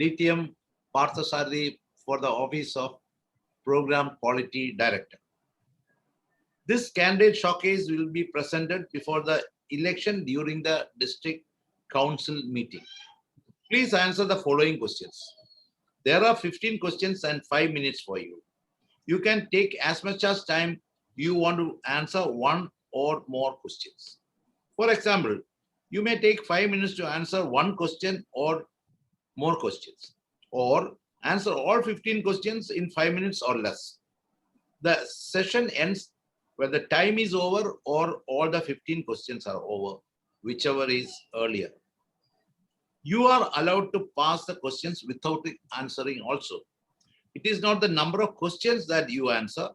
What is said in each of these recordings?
DTM Parthasarathy for the office of Program Quality Director. This candidate showcase will be presented before the election during the district council meeting. Please answer the following questions. There are 15 questions and 5 minutes for you. You can take as much as time you want to answer one or more questions. For example, you may take 5 minutes to answer one question or more questions, or answer all 15 questions in 5 minutes or less. The session ends when the time is over or all the 15 questions are over, whichever is earlier. You are allowed to pass the questions without answering also. It is not the number of questions that you answer,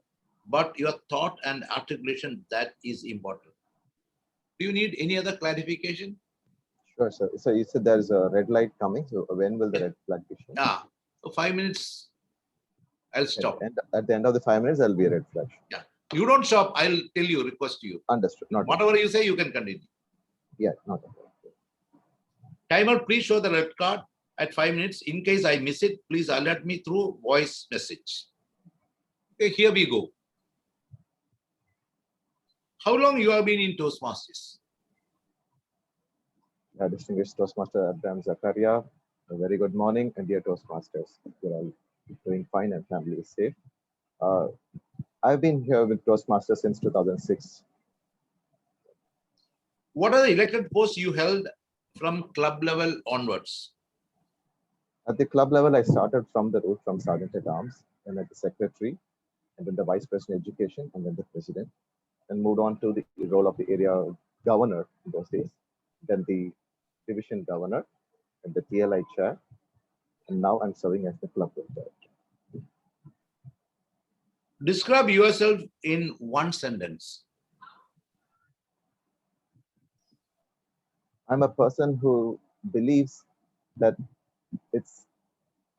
but your thought and articulation that is important. Do you need any other clarification? Sure, sir. So you said there's a red light coming. So when will the red flag be shown? Yeah, so 5 minutes, I'll stop. And at the end of the 5 minutes, there'll be a red flag. Yeah, you don't stop. I'll tell you, request you. Understood. Not whatever you say, you can continue. Yeah, not. Timer, please show the red card at 5 minutes. In case I miss it, please alert me through voice message. Okay, here we go. How long you have been in Toastmasters? Distinguished Toastmaster Abraham Zakaria, a very good morning, and dear Toastmasters, you're all doing fine and family is safe. I've been here with Toastmasters since 2006. What are the elected posts you held from club level onwards? At the club level, I started from the route from Sergeant at Arms, and at the secretary, and then the vice president education, and then the president, and moved on to the role of the area governor in those days, then the division governor, and the TLI chair, and now I'm serving as the club director. Describe yourself in one sentence. I'm a person who believes that it's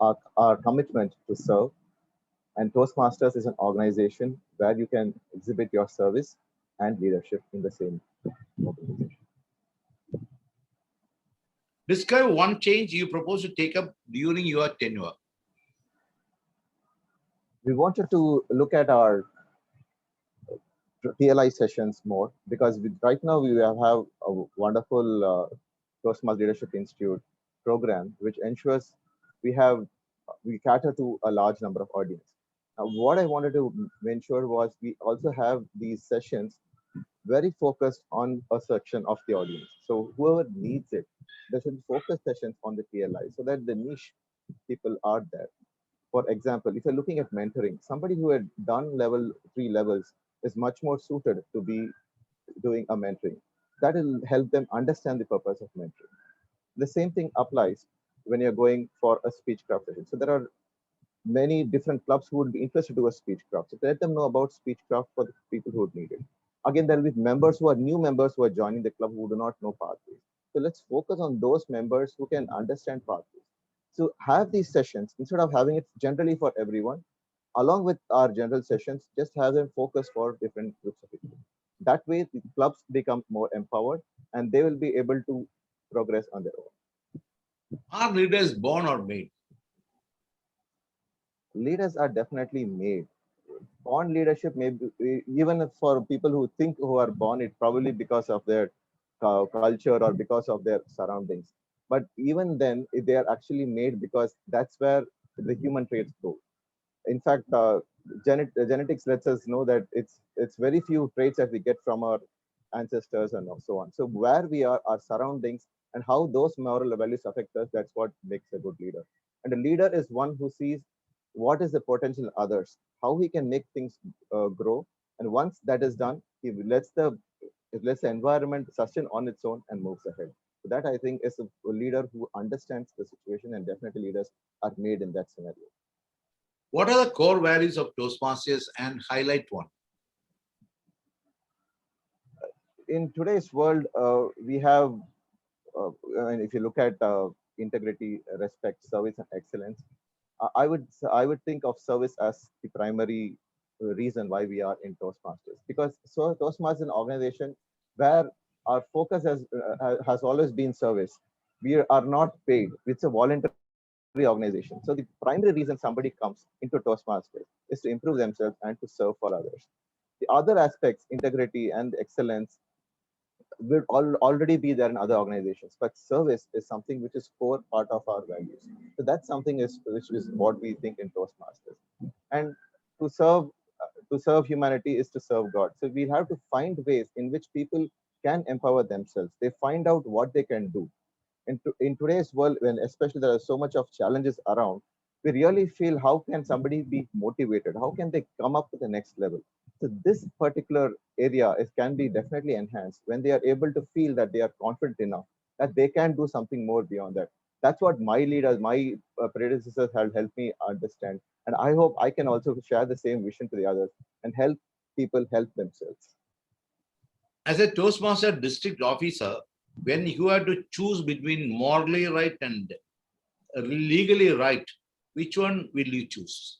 our commitment to serve, and Toastmasters is an organization where you can exhibit your service and leadership in the same organization. Describe one change you propose to take up during your tenure. We wanted to look at our TLI sessions more, because right now we have a wonderful Toastmasters Leadership Institute program, which ensures we cater to a large number of audience. Now, what I wanted to ensure was we also have these sessions very focused on a section of the audience. So whoever needs it, there should be focus sessions on the TLI so that the niche people are there. For example, if you're looking at mentoring, somebody who had done level 3 levels is much more suited to be doing a mentoring. That will help them understand the purpose of mentoring. The same thing applies when you're going for a speechcraft session. So there are many different clubs who would be interested to do a speechcraft. So let them know about speechcraft for the people who would need it. Again, there will be members who are new members who are joining the club who do not know pathways. So let's focus on those members who can understand pathways. So have these sessions, instead of having it generally for everyone, along with our general sessions, just have them focus for different groups of people. That way, the clubs become more empowered and they will be able to progress on their own. Are leaders born or made? Leaders are definitely made. Born leadership, maybe even for people who think who are born, it probably because of their culture or because of their surroundings. But even then, they are actually made because that's where the human traits grow. In fact, genetics lets us know that it's very few traits that we get from our ancestors and so on. So where we are, our surroundings, and how those moral values affect us, that's what makes a good leader. And a leader is one who sees what is the potential in others, how he can make things grow. And once that is done, he lets the environment sustain on its own and moves ahead. So that, I think, is a leader who understands the situation, and definitely leaders are made in that scenario. What are the core values of Toastmasters, and highlight one? In today's world, we have, and if you look at integrity, respect, service, and excellence, I would think of service as the primary reason why we are in Toastmasters. Because Toastmasters is an organization where our focus has always been service. We are not paid. It's a voluntary organization. So the primary reason somebody comes into Toastmasters is to improve themselves and to serve for others. The other aspects, integrity and excellence, will already be there in other organizations, but service is something which is core part of our values. So that's something which is what we think in Toastmasters. And to serve humanity is to serve God. So we have to find ways in which people can empower themselves. They find out what they can do. In today's world, when especially there are so much of challenges around, we really feel how can somebody be motivated? How can they come up to the next level? So this particular area can be definitely enhanced when they are able to feel that they are confident enough that they can do something more beyond that. That's what my leaders, my predecessors have helped me understand. And I hope I can also share the same vision to the others and help people help themselves. As a Toastmaster district officer, when you have to choose between morally right and legally right, which one will you choose?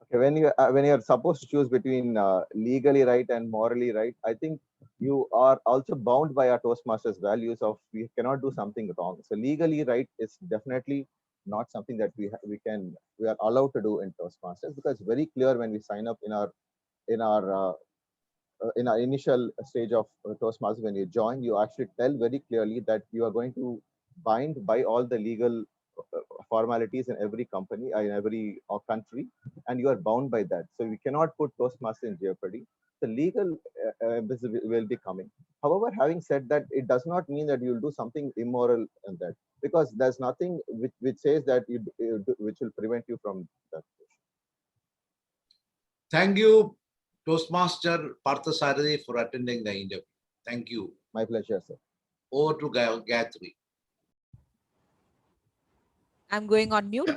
Okay, when you're supposed to choose between legally right and morally right, I think you are also bound by our Toastmasters values of we cannot do something wrong. So legally right is definitely not something that we are allowed to do in Toastmasters, because it's very clear when we sign up in our in our initial stage of Toastmasters, when you join, you actually tell very clearly that you are going to bind by all the legal formalities in every company, in every country, and you are bound by that. So we cannot put Toastmasters in jeopardy. The legal will be coming. However, having said that, it does not mean that you'll do something immoral in that, because there's nothing which says that which will prevent you from that. Thank you, Toastmaster Parthasarathy, for attending the interview. Thank you. My pleasure, sir. Over to Gayatri. I'm going on mute.